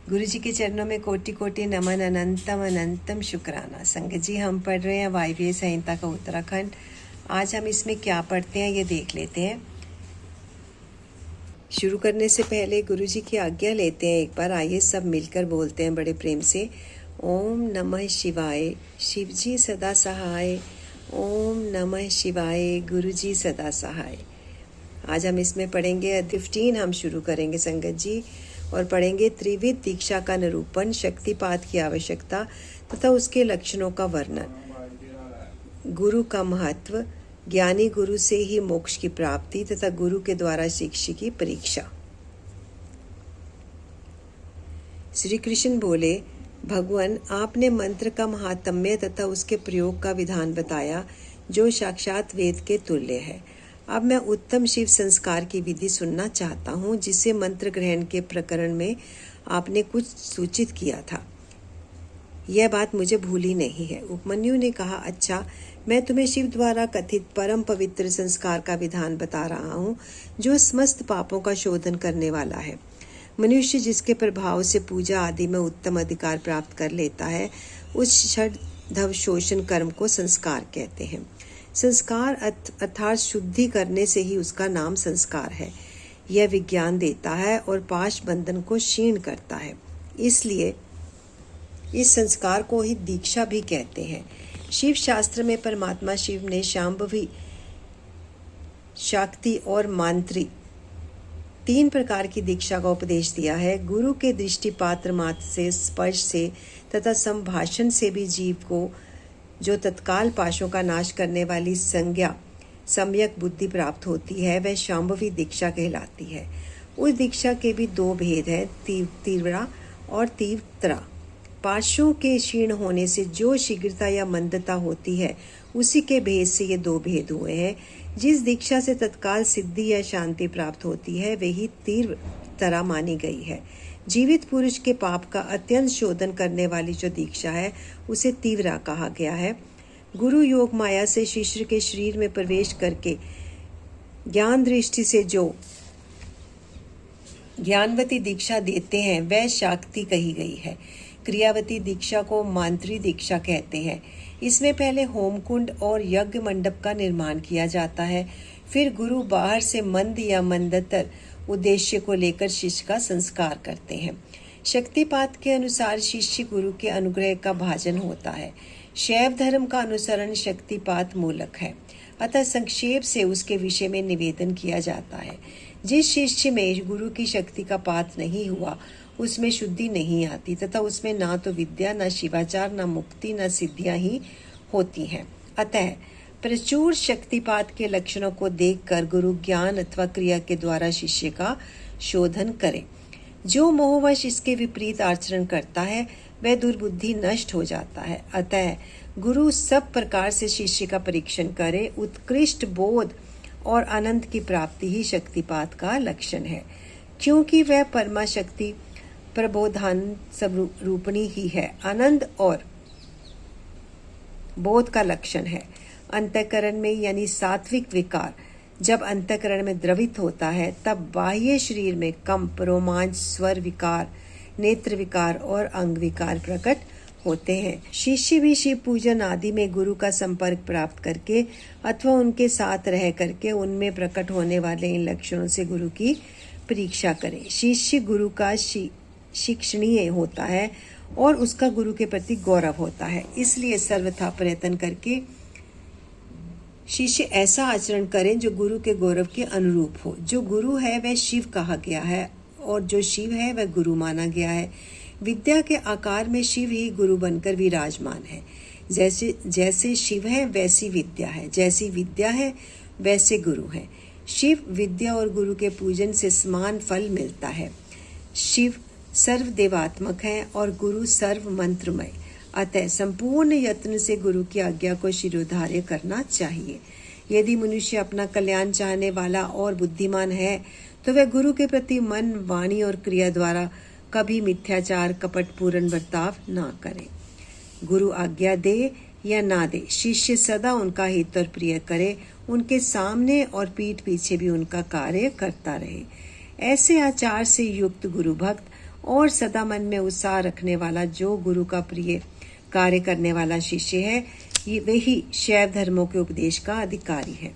गुरु जी के चरणों में कोटि कोटि नमन, अनंतम अनंतम शुक्राना। संगत जी, हम पढ़ रहे हैं वायव्य संहिता का उत्तराखंड। आज हम इसमें क्या पढ़ते हैं ये देख लेते हैं। शुरू करने से पहले गुरु जी की आज्ञा लेते हैं एक बार। आइए सब मिलकर बोलते हैं बड़े प्रेम से। ओम नमः शिवाय, शिव जी सदा सहाय। ओम नमः शिवाय, गुरु जी सदा सहाय। आज हम इसमें पढ़ेंगे 15 हम शुरू करेंगे संगत जी, और पढ़ेंगे त्रिविध दीक्षा का निरूपण, शक्तिपात की आवश्यकता तथा उसके लक्षणों का वर्णन, गुरु का महत्व, ज्ञानी गुरु से ही मोक्ष की प्राप्ति तथा गुरु के द्वारा शिष्य की परीक्षा। श्री कृष्ण बोले, भगवान आपने मंत्र का महात्म्य तथा उसके प्रयोग का विधान बताया जो साक्षात वेद के तुल्य है। अब मैं उत्तम शिव संस्कार की विधि सुनना चाहता हूँ जिसे मंत्र ग्रहण के प्रकरण में आपने कुछ सूचित किया था। यह बात मुझे भूली नहीं है। उपमन्यु ने कहा, अच्छा, मैं तुम्हें शिव द्वारा कथित परम पवित्र संस्कार का विधान बता रहा हूँ जो समस्त पापों का शोधन करने वाला है। मनुष्य जिसके प्रभाव से पूजा आदि में उत्तम अधिकार प्राप्त कर लेता है उस षड्धव शोषण कर्म को संस्कार कहते हैं। संस्कार अर्थात शुद्धि करने से ही उसका नाम संस्कार है। यह विज्ञान देता है और पाश बंधन को क्षीण करता है। इसलिए इस संस्कार को ही दीक्षा भी कहते हैं। शिव शास्त्र में परमात्मा शिव ने शांभवी, शाक्ति और मांत्री 3 प्रकार की दीक्षा का उपदेश दिया है। गुरु के दृष्टिपात्र मात्र से, स्पर्श से तथा संभाषण से भी जीव को जो तत्काल पाशों का नाश करने वाली संज्ञा सम्यक बुद्धि प्राप्त होती है वह शांभवी दीक्षा कहलाती है। उस दीक्षा के भी 2 भेद हैं, तीव्रा और तीव्रता। पाशों के क्षीण होने से जो शीघ्रता या मंदता होती है उसी के भेद से ये 2 भेद हुए हैं। जिस दीक्षा से तत्काल सिद्धि या शांति प्राप्त होती है वही तीव्रता मानी गई है। जीवित पुरुष के पाप का अत्यंत शोधन करने वाली जो दीक्षा है उसे तीव्रा कहा गया है। गुरु योग माया से शिष्य के शरीर में प्रवेश करके ज्ञान दृष्टि से जो ज्ञानवती दीक्षा देते हैं वह शाक्ति कही गई है। क्रियावती दीक्षा को मांत्री दीक्षा कहते हैं। इसमें पहले होमकुंड और यज्ञ मंडप का निर्माण किया जाता है। फिर गुरु बाहर से मंद या मंदतर उद्देश्य को लेकर शिष्य का संस्कार करते हैं। शक्तिपात के अनुसार शिष्य गुरु के अनुग्रह का भाजन होता है। शैव धर्म का अनुसरण शक्तिपात मूलक है, अतः संक्षेप से उसके विषय में निवेदन किया जाता है। जिस शिष्य में गुरु की शक्ति का पात नहीं हुआ उसमें शुद्धि नहीं आती तथा उसमें ना तो विद्या, न शिवाचार, न मुक्ति, न सिद्धियां ही होती हैं। अतः प्रचुर शक्तिपात के लक्षणों को देखकर गुरु ज्ञान अथवा क्रिया के द्वारा शिष्य का शोधन करे। जो मोहवश इसके विपरीत आचरण करता है वह दुर्बुद्धि नष्ट हो जाता है। अतः गुरु सब प्रकार से शिष्य का परीक्षण करे। उत्कृष्ट बोध और अनंत की प्राप्ति ही शक्तिपात का लक्षण है, क्योंकि वह परमा शक्ति प्रबोधान स्वरूपिणी ही है। आनंद और बोध का लक्षण है। अंतःकरण में यानी सात्विक विकार जब अंतःकरण में द्रवित होता है तब बाह्य शरीर में कंप, रोमांच, स्वर विकार, नेत्र विकार और अंग विकार प्रकट होते हैं। शिष्य भी शिव पूजन आदि में गुरु का संपर्क प्राप्त करके अथवा उनके साथ रह करके उनमें प्रकट होने वाले इन लक्षणों से गुरु की परीक्षा करे। शिष्य गुरु का शिक्षणीय होता है और उसका गुरु के प्रति गौरव होता है। इसलिए सर्वथा प्रयत्न करके शिष्य ऐसा आचरण करें जो गुरु के गौरव के अनुरूप हो। जो गुरु है वह शिव कहा गया है और जो शिव है वह गुरु माना गया है। विद्या के आकार में शिव ही गुरु बनकर विराजमान है। जैसे शिव है वैसी विद्या है, जैसी विद्या है वैसे गुरु है। शिव विद्या और गुरु के पूजन से समान फल मिलता है। शिव सर्वदेवात्मक है और गुरु सर्व मंत्रमय। अतः संपूर्ण यत्न से गुरु की आज्ञा को शिरोधार्य करना चाहिए। यदि मनुष्य अपना कल्याण चाहने वाला और बुद्धिमान है तो वह गुरु के प्रति मन, वाणी और क्रिया द्वारा कभी मिथ्याचार, कपटपूर्ण बर्ताव ना करे। गुरु आज्ञा दे या ना दे, शिष्य सदा उनका हित और प्रिय करे, उनके सामने और पीठ पीछे भी उनका कार्य करता रहे। ऐसे आचार से युक्त गुरु भक्त और सदा मन में उत्साह रखने वाला जो गुरु का प्रिय कार्य करने वाला शिष्य है, ये वही शैव धर्मों के उपदेश का अधिकारी है।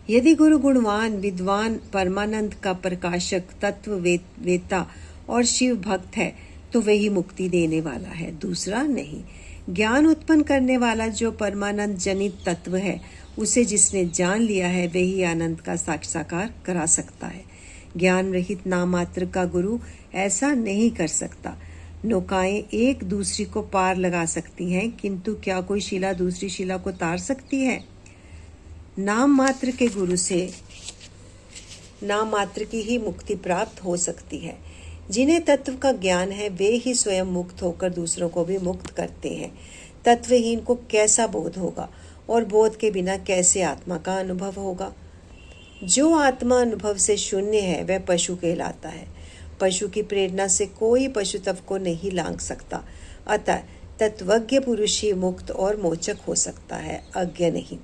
यदि गुरु गुणवान, विद्वान, परमानंद का प्रकाशक, तत्व वेता और शिव भक्त है तो वही मुक्ति देने वाला है, दूसरा नहीं। ज्ञान उत्पन्न करने वाला जो परमानंद जनित तत्व है, उसे जिसने जान लिया है वही आनंद का साक्षात्कार करा सकता है। ज्ञान रहित नाम मात्र का गुरु ऐसा नहीं कर सकता। नौकाएं एक दूसरी को पार लगा सकती हैं, किंतु क्या कोई शिला दूसरी शिला को तार सकती है? नाम मात्र के गुरु से नाम मात्र की ही मुक्ति प्राप्त हो सकती है। जिन्हें तत्व का ज्ञान है वे ही स्वयं मुक्त होकर दूसरों को भी मुक्त करते हैं। तत्वहीन को कैसा बोध होगा और बोध के बिना कैसे आत्मा का अनुभव होगा? जो आत्मा अनुभव से शून्य है वह पशु कहलाता है। पशु की प्रेरणा से कोई पशुत्व को नहीं लांघ सकता। अतः तत्वज्ञ पुरुष ही मुक्त और मोचक हो सकता है, अज्ञ नहीं।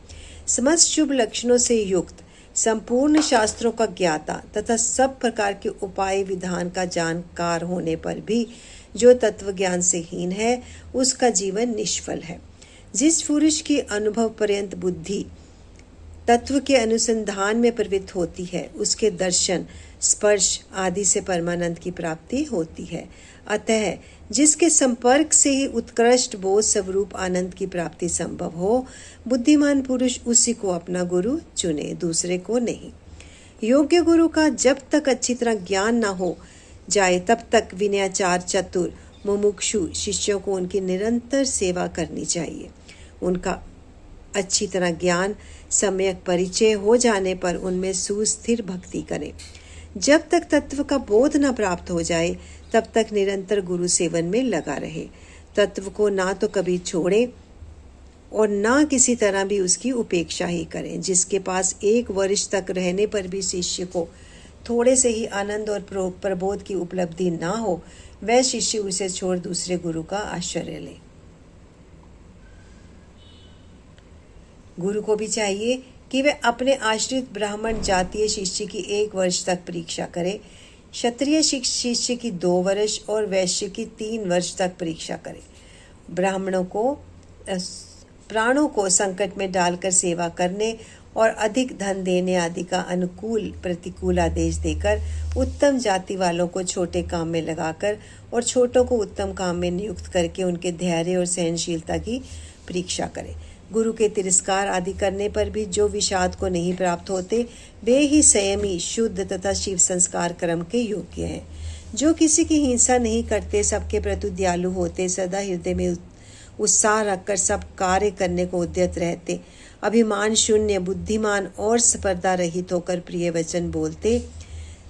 समस्त शुभ लक्षणों से युक्त, संपूर्ण शास्त्रों का ज्ञाता तथा सब प्रकार के उपाय विधान का जानकार होने पर भी जो तत्व ज्ञान से हीन है, उसका जीवन निष्फल है। जिस पुरुष की अनुभव पर्यंत बुद्धि तत्व के अनुसंधान में प्रवृत्त होती है, उसके दर्शन, स्पर्श आदि से परमानंद की प्राप्ति होती है। अतः जिसके संपर्क से ही उत्कृष्ट बोध स्वरूप आनंद की प्राप्ति संभव हो, बुद्धिमान पुरुष उसी को अपना गुरु चुने, दूसरे को नहीं। योग्य गुरु का जब तक अच्छी तरह ज्ञान न हो जाए तब तक विनयाचार चतुर मुमुक्षु शिष्यों को उनकी निरंतर सेवा करनी चाहिए। उनका अच्छी तरह ज्ञान सम्यक परिचय हो जाने पर उनमें सुस्थिर भक्ति करें। जब तक तत्व का बोध न प्राप्त हो जाए तब तक निरंतर गुरु सेवन में लगा रहे। तत्व को ना तो कभी छोड़े और ना किसी तरह भी उसकी उपेक्षा ही करें। जिसके पास 1 वर्ष तक रहने पर भी शिष्य को थोड़े से ही आनंद और प्रबोध की उपलब्धि ना हो, वह शिष्य उसे छोड़ दूसरे गुरु का आश्रय ले। गुरु को भी चाहिए कि वह अपने आश्रित ब्राह्मण जातीय शिष्य की 1 वर्ष तक परीक्षा करे, क्षत्रिय शिष्य की 2 वर्ष और वैश्य की 3 वर्ष तक परीक्षा करे। ब्राह्मणों को प्राणों को संकट में डालकर सेवा करने और अधिक धन देने आदि का अनुकूल प्रतिकूल आदेश देकर उत्तम जाति वालों को छोटे काम में लगाकर और छोटों को उत्तम काम में नियुक्त करके उनके धैर्य और सहनशीलता की परीक्षा करे। गुरु के तिरस्कार आदि करने पर भी जो विषाद को नहीं प्राप्त होते, वे ही संयमी, शुद्ध तथा शिव संस्कार कर्म के योग्य हैं। जो किसी की हिंसा नहीं करते, सबके प्रति दयालु होते, सदा हृदय में उत्साह रखकर सब कार्य करने को उद्यत रहते, अभिमान शून्य, बुद्धिमान और स्पर्धा रहित होकर प्रिय वचन बोलते,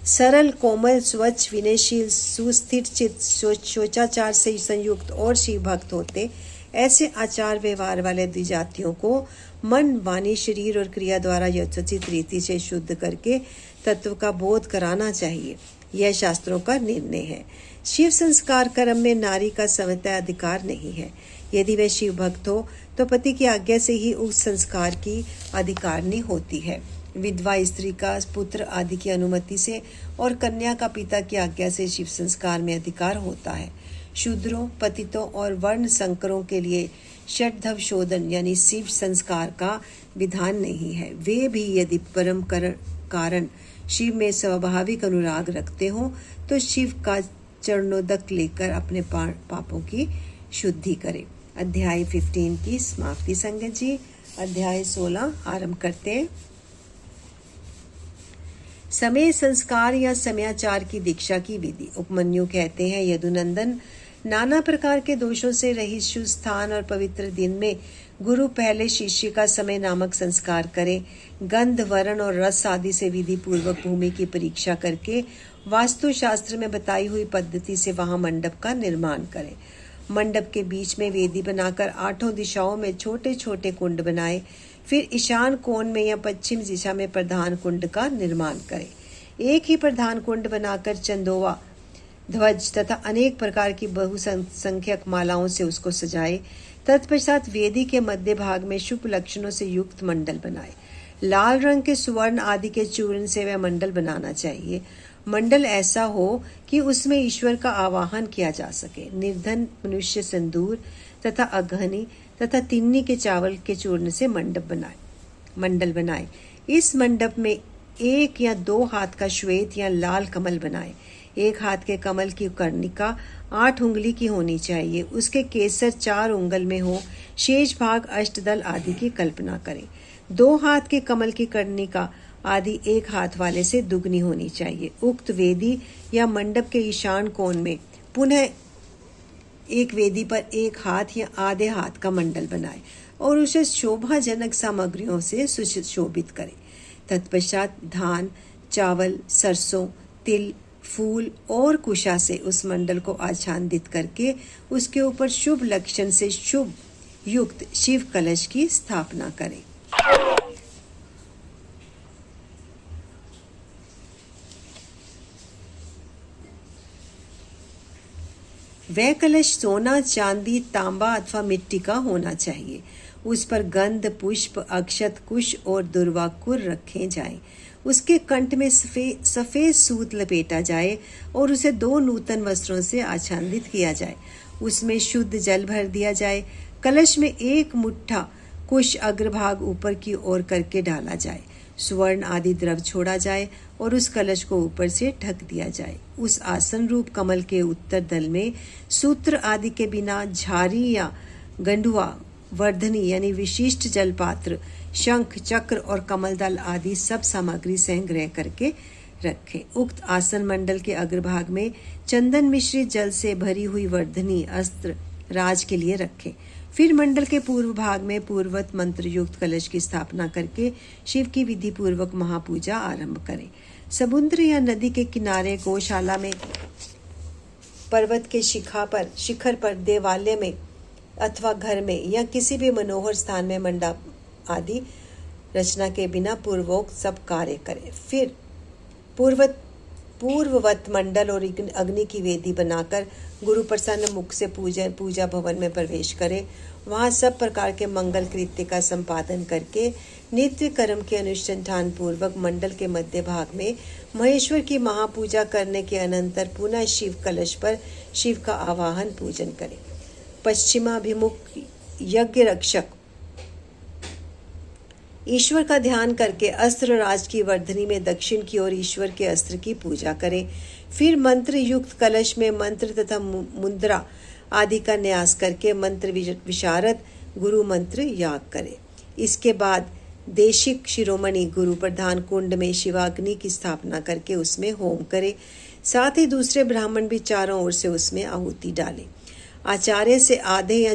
सरल, कोमल, स्वच्छ, विनयशील, सुस्थिर चित्त, शोचाचार से संयुक्त और शिव भक्त होते, ऐसे आचार व्यवहार वाले द्विजातियों को मन, वाणी, शरीर और क्रिया द्वारा यथोचित रीति से शुद्ध करके तत्व का बोध कराना चाहिए। यह शास्त्रों का निर्णय है। शिव संस्कार कर्म में नारी का स्वतः अधिकार नहीं है। यदि वह शिव भक्त हो तो पति की आज्ञा से ही उस संस्कार की अधिकारनी होती है। विधवा स्त्री का पुत्र आदि की अनुमति से और कन्या का पिता की आज्ञा से शिव संस्कार में अधिकार होता है। शूद्रों, पतितों और वर्ण संकरों के लिए षड्धव शोधन यानी शिव संस्कार का विधान नहीं है। वे भी यदि परम कारण शिव में स्वाभाविक अनुराग रखते हो तो शिव का चरणोदक लेकर अपने पापों की शुद्धि करें। अध्याय 15 की समाप्ति। संगत जी, अध्याय 16 आरंभ करते हैं। समय संस्कार या समयाचार की दीक्षा की विधि। उपमन्यु कहते हैं, यदुनंदन, नाना प्रकार के दोषों से रहित शुद्ध स्थान और पवित्र दिन में गुरु पहले शिष्य का समय नामक संस्कार करे। गंध, वर्ण और रस आदि से विधि पूर्वक भूमि की परीक्षा करके वास्तु शास्त्र में बताई हुई पद्धति से वहां मंडप का निर्माण करे। मंडप के बीच में वेदी बनाकर 8 दिशाओं में छोटे छोटे कुंड बनाए। फिर ईशान कोण में या पश्चिम दिशा में प्रधान कुंड का निर्माण करे। एक ही प्रधान कुंड बनाकर चंदोवा, ध्वज तथा अनेक प्रकार की बहुसंख्यक मालाओं से उसको सजाए। तत्पश्चात वेदी के मध्य भाग में शुभ लक्षणों से युक्त मंडल बनाए। लाल रंग के सुवर्ण आदि के चूर्ण से वह मंडल बनाना चाहिए। मंडल ऐसा हो कि उसमें ईश्वर का आवाहन किया जा सके। निर्धन मनुष्य सिंदूर तथा अगहनी तथा तिन्नी के चावल के चूर्ण से मंडल बनाए। इस मंडप में 1 या 2 हाथ का श्वेत या लाल कमल बनाए। 1 हाथ के कमल की कर्णिका 8 उंगली की होनी चाहिए। उसके केसर 4 उंगल में हो। शेष भाग अष्टदल आदि की कल्पना करें। 2 हाथ के कमल की कर्णिका आदि 1 हाथ वाले से दुगनी होनी चाहिए। उक्त वेदी या मंडप के ईशान कोण में पुनः एक वेदी पर 1 हाथ या आधे हाथ का मंडल बनाए और उसे शोभाजनक सामग्रियों से सुशोभित करें। तत्पश्चात धान, चावल, सरसों, तिल, फूल और कुशा से उस मंडल को आच्छादित करके उसके ऊपर शुभ लक्षण से शुभ युक्त शिव कलश की स्थापना करें। वह कलश सोना, चांदी, तांबा अथवा मिट्टी का होना चाहिए। उस पर गंध, पुष्प, अक्षत, कुश और दुर्वाकुर रखे जाएं। उसके कंठ में सफेद सूत लपेटा जाए और उसे 2 नूतन वस्त्रों से आच्छादित किया जाए। उसमें शुद्ध जल भर दिया जाए। कलश में 1 मुट्ठा कुश अग्रभाग ऊपर की ओर करके डाला जाए। सुवर्ण आदि द्रव छोड़ा जाए और उस कलश को ऊपर से ढक दिया जाए। उस आसन रूप कमल के उत्तर दल में सूत्र आदि के बिना झारी या गंडुआ, वर्धनी यानी विशिष्ट जलपात्र, शंख, चक्र और कमल दल आदि सब सामग्री संग्रह करके रखें। उक्त आसन मंडल के अग्रभाग में चंदन मिश्रित जल से भरी हुई वर्धनी अस्त्र राज के लिए रखें। फिर मंडल के पूर्व भाग में पूर्वत मंत्र युक्त कलश की स्थापना करके शिव की विधि पूर्वक महापूजा आरंभ करें। समुद्र या नदी के किनारे, गौशाला में, पर्वत के शिखर पर, देवालय में अथवा घर में या किसी भी मनोहर स्थान में मंडप आदि रचना के बिना पूर्वोक्त सब कार्य करें। फिर पूर्ववत मंडल और अग्नि की वेदी बनाकर गुरु प्रसन्न मुख से पूजा भवन में प्रवेश करें। वहां सब प्रकार के मंगल कृत्य का संपादन करके नित्य कर्म के अनुष्ठान पूर्वक मंडल के मध्य भाग में महेश्वर की महापूजा करने के अनंतर पुनः शिव कलश पर शिव का आवाहन पूजन करें। पश्चिमाभिमुख यज्ञ रक्षक ईश्वर का ध्यान करके अस्त्र राज की वर्धनी में दक्षिण की ओर ईश्वर के अस्त्र की पूजा करें। फिर मंत्र युक्त कलश में मंत्र तथा मुद्रा आदि का न्यास करके मंत्र विशारद गुरु मंत्र याग करें। इसके बाद देशिक शिरोमणि गुरु प्रधान कुंड में शिवाग्नि की स्थापना करके उसमें होम करें। साथ ही दूसरे ब्राह्मण भी चारों ओर से उसमें आहुति डालें। आचार्य से आधे या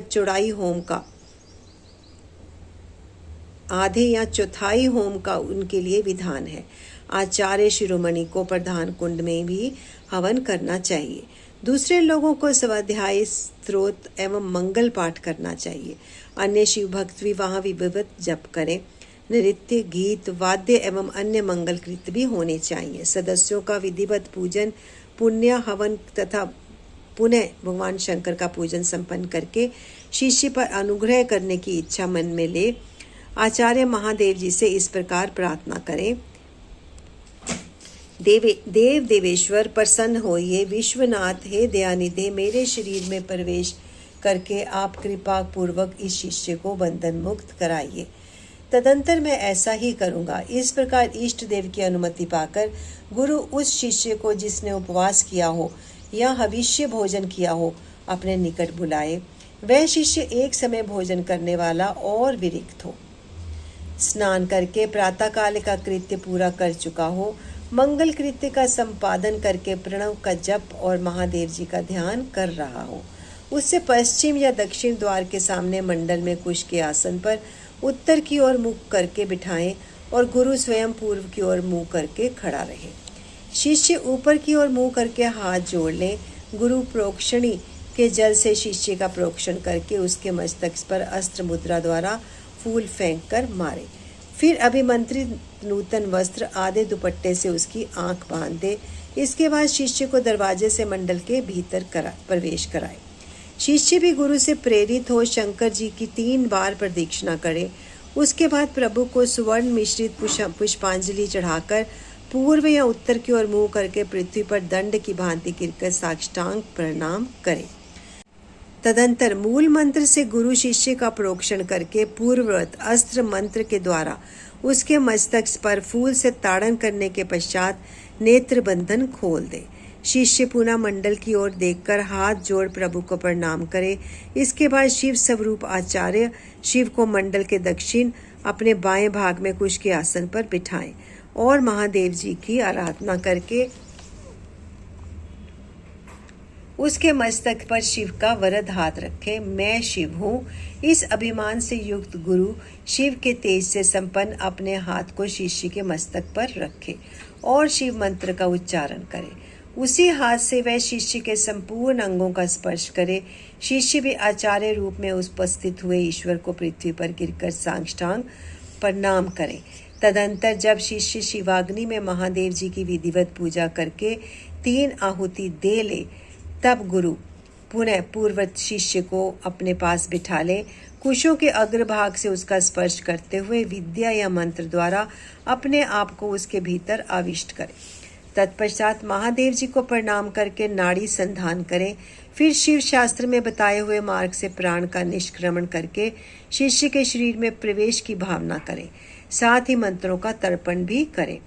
चौथाई होम का उनके लिए विधान है। आचार्य शिरोमणि को प्रधान कुंड में भी हवन करना चाहिए। दूसरे लोगों को स्वाध्याय, स्तोत्र एवं मंगल पाठ करना चाहिए। अन्य शिव भक्त भी वहां विधिवत जप करें। नृत्य, गीत, वाद्य एवं अन्य मंगल कृत्य भी होने चाहिए। सदस्यों का विधिवत पूजन, पुण्य हवन तथा पुनः भगवान शंकर का पूजन संपन्न करके शिष्य पर अनुग्रह करने की इच्छा मन में ले आचार्य महादेव जी से इस प्रकार प्रार्थना करें। देवेश्वर प्रसन्न होइए। विश्वनाथ, हे दयानिधे, मेरे शरीर में प्रवेश करके आप कृपा पूर्वक इस शिष्य को बंधन मुक्त कराइए। तदंतर मैं ऐसा ही करूंगा। इस प्रकार इष्ट देव की अनुमति पाकर गुरु उस शिष्य को जिसने उपवास किया हो या हविष्य भोजन किया हो अपने निकट बुलाए। वह शिष्य एक समय भोजन करने वाला और विरक्त हो, स्नान करके प्रातःकाल का कृत्य पूरा कर चुका हो, मंगल कृत्य का संपादन करके प्रणव का जप और महादेव जी का ध्यान कर रहा हो। उससे पश्चिम या दक्षिण द्वार के सामने मंडल में कुश के आसन पर उत्तर की ओर मुख करके बिठाएं और गुरु स्वयं पूर्व की ओर मुंह करके खड़ा रहे। शिष्य ऊपर की ओर मुंह करके हाथ जोड़ लें। गुरु प्रोक्षणी के जल से शिष्य का प्रोक्षण करके उसके मस्तक पर अस्त्र मुद्रा द्वारा फूल फेंक कर मारे। फिर अभिमंत्रित नूतन वस्त्र आधे दुपट्टे से उसकी आंख बांध दे। इसके बाद शिष्य को दरवाजे से मंडल के भीतर प्रवेश कराए। शिष्य भी गुरु से प्रेरित हो शंकर जी की 3 बार प्रदक्षिणा करे। उसके बाद प्रभु को सुवर्ण मिश्रित पुष्पांजलि चढ़ाकर पूर्व या उत्तर की ओर मुंह करके पृथ्वी पर दंड की भांति गिरकर साष्टांग प्रणाम करे। तदंतर मूल मंत्र से गुरु शिष्य का प्रोक्षण करके पूर्ववत अस्त्र मंत्र के द्वारा उसके मस्तक पर फूल से ताड़न करने के पश्चात नेत्र बंधन खोल दे। शिष्य पुनः मंडल की ओर देखकर हाथ जोड़ प्रभु को प्रणाम करे। इसके बाद शिव स्वरूप आचार्य शिव को मंडल के दक्षिण अपने बाएं भाग में कुश के आसन पर बिठाएं और महादेव जी की आराधना करके उसके मस्तक पर शिव का वरद हाथ रखे। मैं शिव हूँ। इस अभिमान से युक्त गुरु शिव के तेज से संपन्न अपने हाथ को शिष्य के मस्तक पर रखे और शिव मंत्र का उच्चारण करे। उसी हाथ से वह शिष्य के संपूर्ण अंगों का स्पर्श करे। शिष्य भी आचार्य रूप में उपस्थित हुए ईश्वर को पृथ्वी पर गिरकर साष्टांग प्रणाम करे। तदंतर जब शिष्य शिवाग्नि में महादेव जी की विधिवत पूजा करके 3 आहुति दे ले, तब गुरु पुनः पूर्वत शिष्य को अपने पास बिठा ले। कुशों के अग्रभाग से उसका स्पर्श करते हुए विद्या या मंत्र द्वारा अपने आप को उसके भीतर आविष्ट करे। तत्पश्चात महादेव जी को प्रणाम करके नाड़ी संधान करें। फिर शिव शास्त्र में बताए हुए मार्ग से प्राण का निष्क्रमण करके शिष्य के शरीर में प्रवेश की भावना करें। साथ ही मंत्रों का तर्पण भी करें।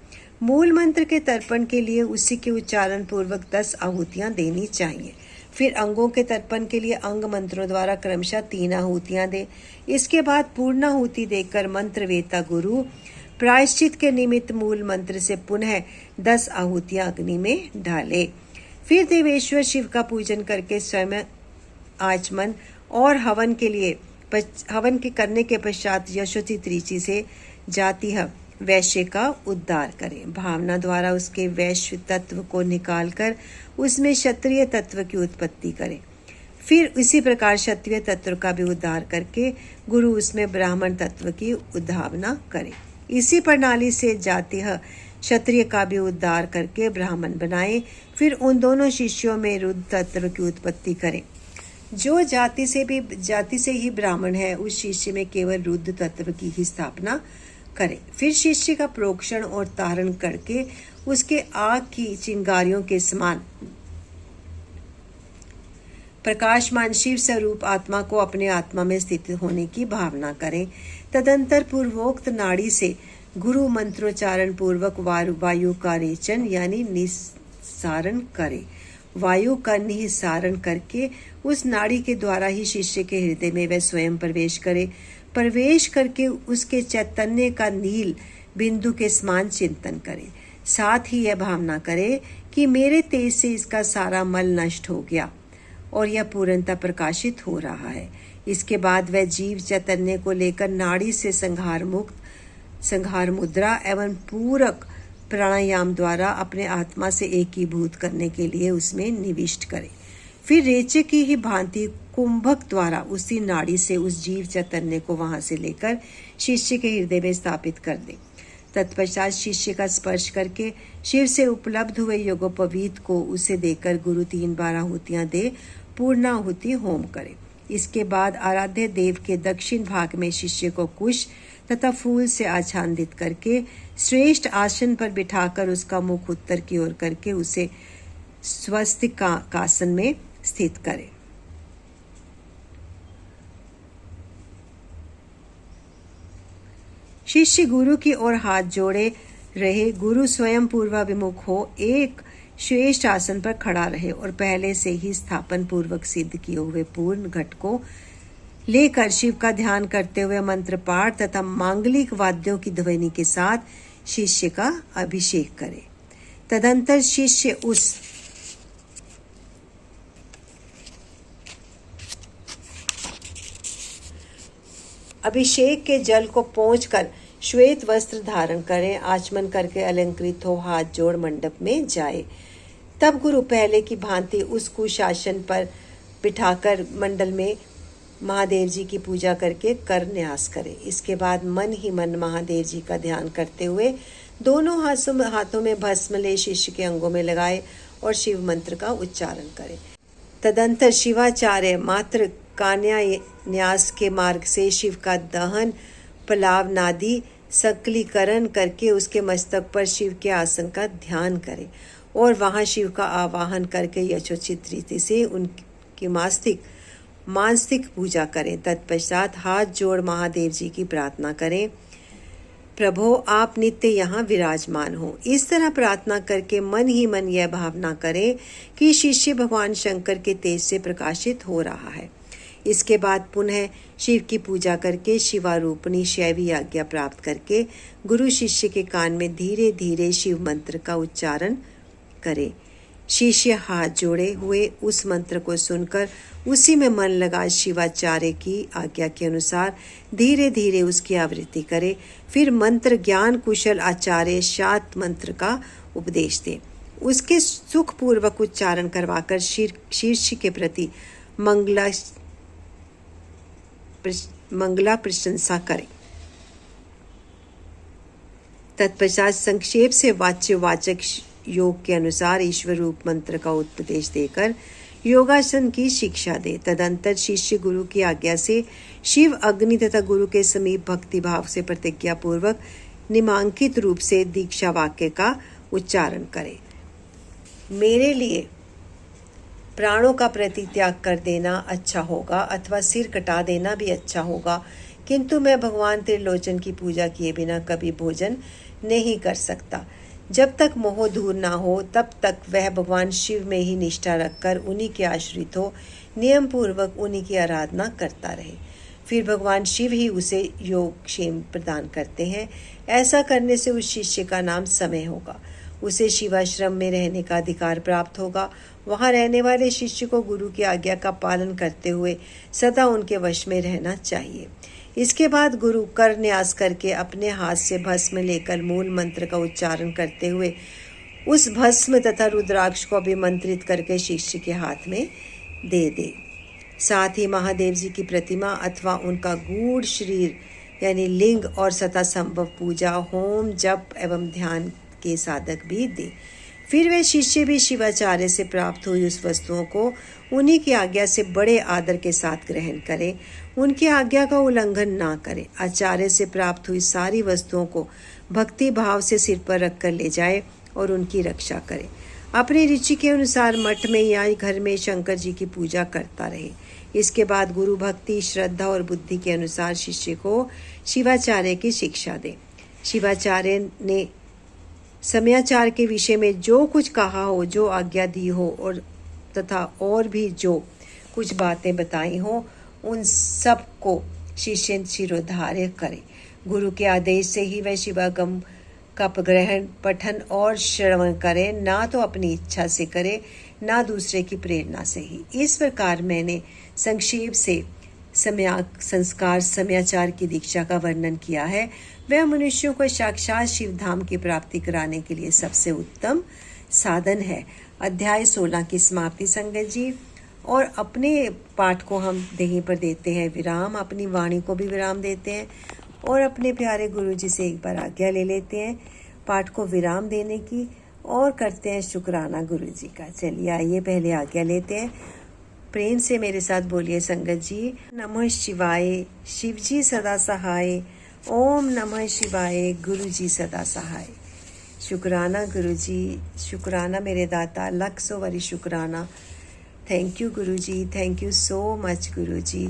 मूल मंत्र के तर्पण के लिए उसी के उच्चारण पूर्वक 10 आहुतियां देनी चाहिए। फिर अंगों के तर्पण के लिए अंग मंत्रों द्वारा क्रमशः 3 आहुतियां दे। इसके बाद पूर्णाहुति देकर मंत्र वेता गुरु प्रायश्चित के निमित्त मूल मंत्र से पुनः 10 आहुतियां अग्नि में डाले। फिर देवेश्वर शिव का पूजन करके स्वयं आचमन और हवन के करने के पश्चात यशोति त्रिची से जातिह वैश्य का उद्धार करें। भावना द्वारा उसके वैश्य तत्व को निकालकर उसमें क्षत्रिय तत्व की उत्पत्ति करें। फिर इसी प्रकार क्षत्रिय तत्व का भी उद्धार करके गुरु उसमें ब्राह्मण तत्व की उद्भावना करे। इसी प्रणाली से जातिह क्षत्रिय का भी उद्धार करके ब्राह्मण बनाए। फिर उन दोनों शिष्यों में रुद्र तत्व की उत्पत्ति करें। जो जाति से ही ब्राह्मण है, उस शिष्य में केवल रुद्र तत्व की ही स्थापना करें। फिर शिष्य का प्रोक्षण और तारण करके उसके आग की चिंगारियों के समान प्रकाशमान शिव स्वरूप आत्मा को अपने आत्मा में स्थित होने की भावना करें। तदंतर पूर्वोक्त नाड़ी से गुरु मंत्रोच्चारण पूर्वक वायु का रेचन यानी निस्सारण करे। वायु का निस्सारण करके उस नाड़ी के द्वारा ही शिष्य के हृदय में वह स्वयं प्रवेश करे। प्रवेश करके उसके चैतन्य का नील बिंदु के समान चिंतन करे। साथ ही यह भावना करे कि मेरे तेज से इसका सारा मल नष्ट हो गया और यह पूर्णतः प्रकाशित हो रहा है। इसके बाद वह जीव चैतन्य को लेकर नाड़ी से संहार मुद्रा एवं पूरक प्राणायाम द्वारा अपने आत्मा से एकीभूत करने के लिए उसमें निविष्ट करे। फिर रेचे की ही भांति कुंभक द्वारा उसी नाड़ी से उस जीव चैतन्य को वहां से लेकर शिष्य के हृदय में स्थापित कर दे। तत्पश्चात शिष्य का स्पर्श करके शिव से उपलब्ध हुए योगोपवीत को उसे देकर गुरु 3 बार आहुतियां दे पूर्णाहुति होम करे। इसके बाद आराध्य देव के दक्षिण भाग में शिष्य को कुश तथा फूल से आच्छादित करके श्रेष्ठ आसन पर बिठाकर उसका मुख उत्तर की ओर करके उसे स्वस्तिक आसन में स्थित करे। शिष्य गुरु की ओर हाथ जोड़े रहे। गुरु स्वयं पूर्वाभिमुख हो एक श्रेष्ठ आसन पर खड़ा रहे और पहले से ही स्थापन पूर्वक सिद्ध किए हुए पूर्ण घट को लेकर शिव का ध्यान करते हुए मंत्र पाठ तथा मांगलिक वाद्यों की ध्वनि के साथ शिष्य का अभिषेक करे। तदंतर शिष्य उस अभिषेक के जल को पोंछकर श्वेत वस्त्र धारण करे। आचमन करके अलंकृत हो हाथ जोड़ मंडप में जाए। तब गुरु पहले की भांति उस कुशासन पर बिठाकर मंडल में महादेव जी की पूजा करके कर न्यास करे। इसके बाद मन ही मन महादेव जी का ध्यान करते हुए दोनों हाथों में भस्म ले शिष्य के अंगों में लगाए और शिव मंत्र का उच्चारण करे। तदंतर शिवाचार्य मात्र कान्या न्यास के मार्ग से शिव का दहन, पलाव नादी सकलीकरण करके उसके मस्तक पर शिव के आसन का ध्यान करें और वहां शिव का आवाहन करके यथोचित रीति से उनकी मानसिक पूजा करें। तत्पश्चात हाथ जोड़ महादेव जी की प्रार्थना करें, प्रभो आप नित्य यहाँ विराजमान हो। इस तरह प्रार्थना करके मन ही मन यह भावना करें कि शिष्य भगवान शंकर के तेज से प्रकाशित हो रहा है। इसके बाद पुनः शिव की पूजा करके शिवारूपणी शैवी आज्ञा प्राप्त करके गुरु शिष्य के कान में धीरे धीरे शिव मंत्र का उच्चारण करे। शिष्य हाथ जोड़े हुए उस मंत्र को सुनकर उसी में मन लगा शिवाचार्य की आज्ञा के अनुसार धीरे धीरे उसकी आवृत्ति करे। फिर मंत्र ज्ञान कुशल आचार्य शात मंत्र का उपदेश दे। उसके सुखपूर्वक उच्चारण करवाकर शीर्ष के प्रति मंगला प्रशंसा करें। तत्पश्चात संक्षेप से वाचक योग के अनुसार ईश्वर रूप मंत्र का उपदेश देकर योगासन की शिक्षा दे। तदंतर शिष्य गुरु की आज्ञा से शिव अग्नि तथा गुरु के समीप भक्ति भाव से प्रतिज्ञा पूर्वक निमांकित रूप से दीक्षा वाक्य का उच्चारण करे। मेरे लिए प्राणों का परित्याग कर देना अच्छा होगा अथवा सिर कटा देना भी अच्छा होगा, किंतु मैं भगवान त्रिलोचन की पूजा किए बिना कभी भोजन नहीं कर सकता। जब तक मोह दूर ना हो तब तक वह भगवान शिव में ही निष्ठा रखकर उन्हीं के आश्रित हो, नियम पूर्वक उन्हीं की आराधना करता रहे। फिर भगवान शिव ही उसे योग क्षेम प्रदान करते हैं। ऐसा करने से उस शिष्य का नाम समय होगा, उसे शिवाश्रम में रहने का अधिकार प्राप्त होगा। वहां रहने वाले शिष्य को गुरु की आज्ञा का पालन करते हुए सदा उनके वश में रहना चाहिए। इसके बाद गुरु कर न्यास करके अपने हाथ से भस्म लेकर मूल मंत्र का उच्चारण करते हुए उस भस्म तथा रुद्राक्ष को अभिमंत्रित करके शिष्य के हाथ में दे दे। साथ ही महादेव जी की प्रतिमा अथवा उनका गूढ़ शरीर यानी लिंग और सदा संभव पूजा होम जप एवं ध्यान के साधक भी दे। फिर वे शिष्य भी शिवाचार्य से प्राप्त हुई उस वस्तुओं को उन्हीं की आज्ञा से बड़े आदर के साथ ग्रहण करें, उनकी आज्ञा का उल्लंघन ना करें। आचार्य से प्राप्त हुई सारी वस्तुओं को भक्ति भाव से सिर पर रखकर ले जाए और उनकी रक्षा करें। अपनी रुचि के अनुसार मठ में या घर में शंकर जी की पूजा करता रहे। इसके बाद गुरु भक्ति श्रद्धा और बुद्धि के अनुसार शिष्य को शिवाचार्य की शिक्षा दे। शिवाचार्य ने समयाचार के विषय में जो कुछ कहा हो, जो आज्ञा दी हो और तथा और भी जो कुछ बातें बताई हो, उन सब को शिष्य शिरोधार्य करे। गुरु के आदेश से ही वह शिवागम का ग्रहण पठन और श्रवण करे, ना तो अपनी इच्छा से करे ना दूसरे की प्रेरणा से ही। इस प्रकार मैंने संक्षेप से संस्कार समयाचार की दीक्षा का वर्णन किया है। वह मनुष्यों को साक्षात शिव धाम की प्राप्ति कराने के लिए सबसे उत्तम साधन है। अध्याय 16 की समाप्ति संगत जी। और अपने पाठ को हम यहीं पर देते हैं विराम, अपनी वाणी को भी विराम देते हैं और अपने प्यारे गुरु जी से एक बार आज्ञा ले लेते हैं पाठ को विराम देने की और करते हैं शुक्राना गुरु जी का। चलिए आइए पहले आज्ञा लेते हैं। प्रेम से मेरे साथ बोलिए संगत जी। नमः शिवाय, शिव जी सदा सहाय। ओम नमः शिवाय, गुरु जी सदा सहाय। शुक्राना गुरु जी, शुक्राना मेरे दाता, लाख सौ बारी शुक्राना। Thank you Guru ji, thank you so much Guru ji.